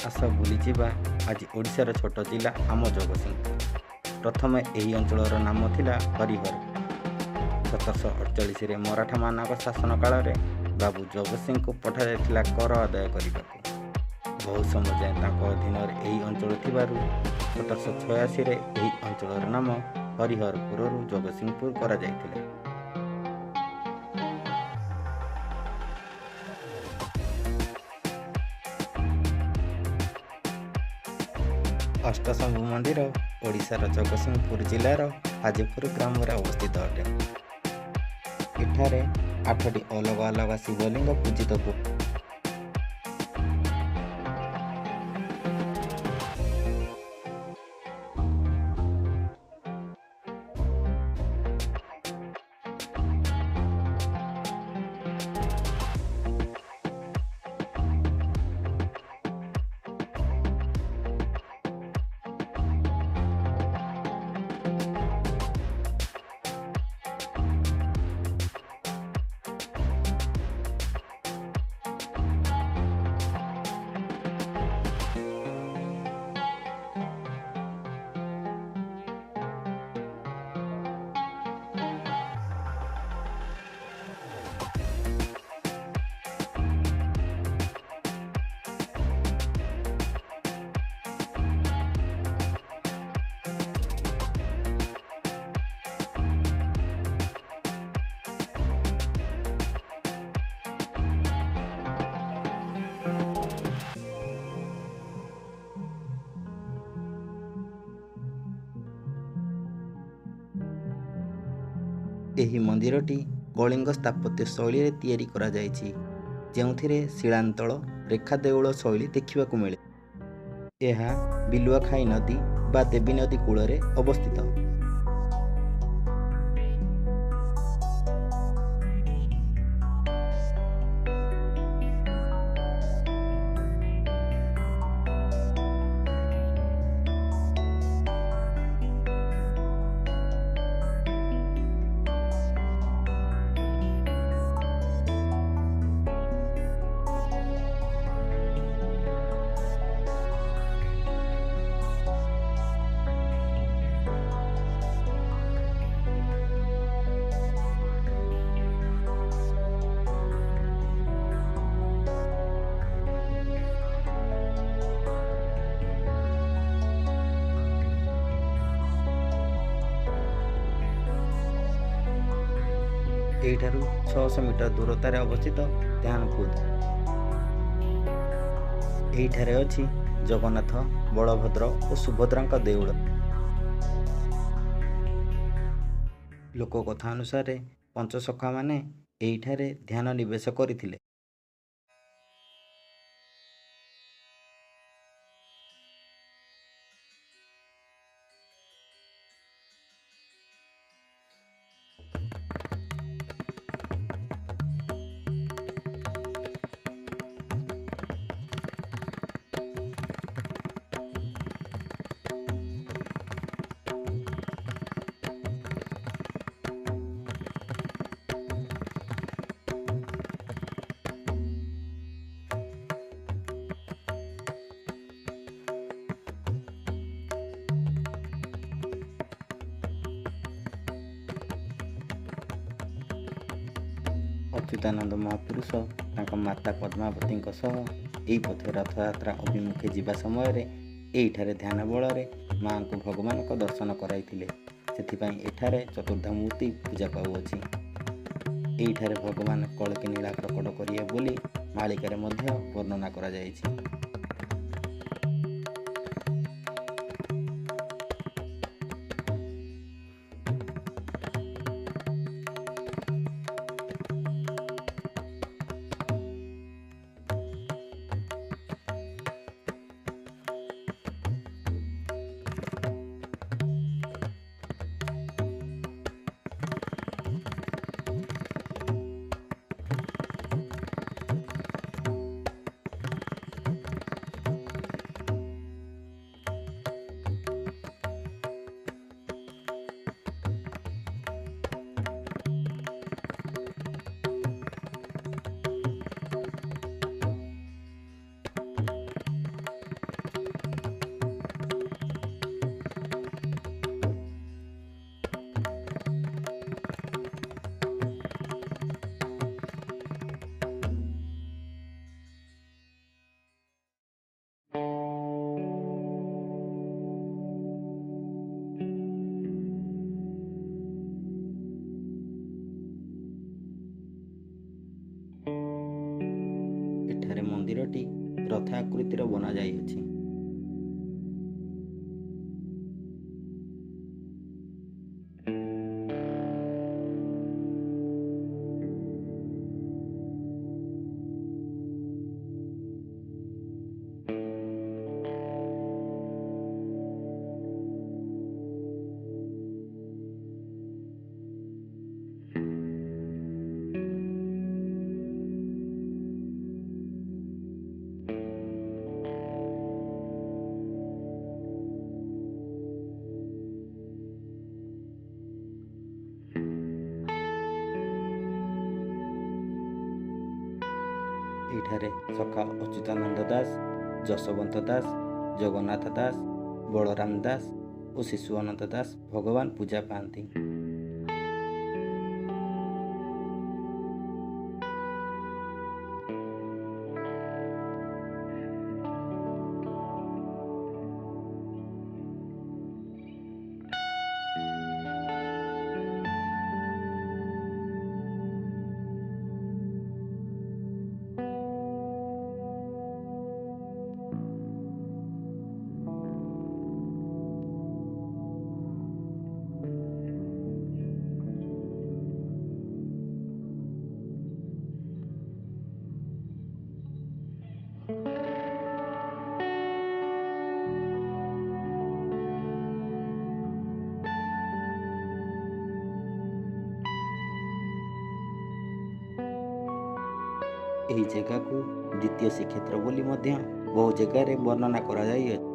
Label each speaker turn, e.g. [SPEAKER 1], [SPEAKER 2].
[SPEAKER 1] आस बुलीजा आज ओडिशार छोट जिला आम जगतसिंहपुर। प्रथमे यही अंचलर नाम थिला हरिहर। 1748 मराठा मानक शासन काल बाबू जगतसिंह को पठा जाइथिला कर आदाय करने। बहु समय जाए अधीन यही अंचल थिबारु 1786 यही अंचलर नाम हरिहरपुर जगतसिंहपुर करा जाइथिला। अष्टशंभु मंदिर ओडिशार जगतसिंहपुर जिलार हाजीपुर ग्राम में अवस्थित अटे। एठारे 8टी अलग अलग शिवलिंग पूजित हुए। ଏହି ମନ୍ଦିରଟି କଳିଙ୍ଗ ସ୍ଥାପତ୍ୟ ଶୈଳୀରେ ତିଆରି କରାଯାଇଛି, ଯେଉଁଥିରେ ଶିଳାନ୍ତଳ ରେଖା ଦେଉଳ ଶୈଳୀ ଦେଖିବାକୁ ମିଳେ। ଏହା ବିଲୁଆଖାଇ ନଦୀ ବା ଦେବୀ ନଦୀ କୂଳରେ ଅବସ୍ଥିତ। एठारू 600 मीटर दूरतार अवस्थित ध्यानकुद। एठारे अछि जगन्नाथ, बलभद्र और सुभद्रा देउल। लोककथा अनुसार पंचसखा माने एठारे ध्यान निवेश करथिले। अच्युतानंद महापुरुष तांका माता पद्मावती यही पथे रथयात्रा अभिमुखे जीवा समय एठारे ध्यान बल माँ को भगवान को दर्शन कराइथिले। सेथिपाई एठारे चतुर्धामूर्ति पूजा पाउअछि। एठारे भगवान कलकी नीला प्रकट करिए बोली मालिकारे मध्य वर्णना करा जाइछि। ମନ୍ଦିରଟି ରଥ ଆକୃତିର ବନାଯାଇଅଛି। ଏଠାରେ ସଖା ଅଚ୍ୟୁତାନନ୍ଦ ଦାସ, ଯଶୋବନ୍ତ ଦାସ, ଜଗନ୍ନାଥ ଦାସ, ବଳରାମ ଦାସ ଓ ଶିଶୁ ଅନନ୍ତ ଦାସ ଭଗବାନ ପୂଜା ପାଆନ୍ତି। ଏହି ଜାଗାକୁ ଦ୍ୱିତୀୟ ଶ୍ରୀକ୍ଷେତ୍ର ବୋଲି ମଧ୍ୟ ବହୁ ଜାଗାରେ ବର୍ଣ୍ଣନା କରାଯାଇଅଛି।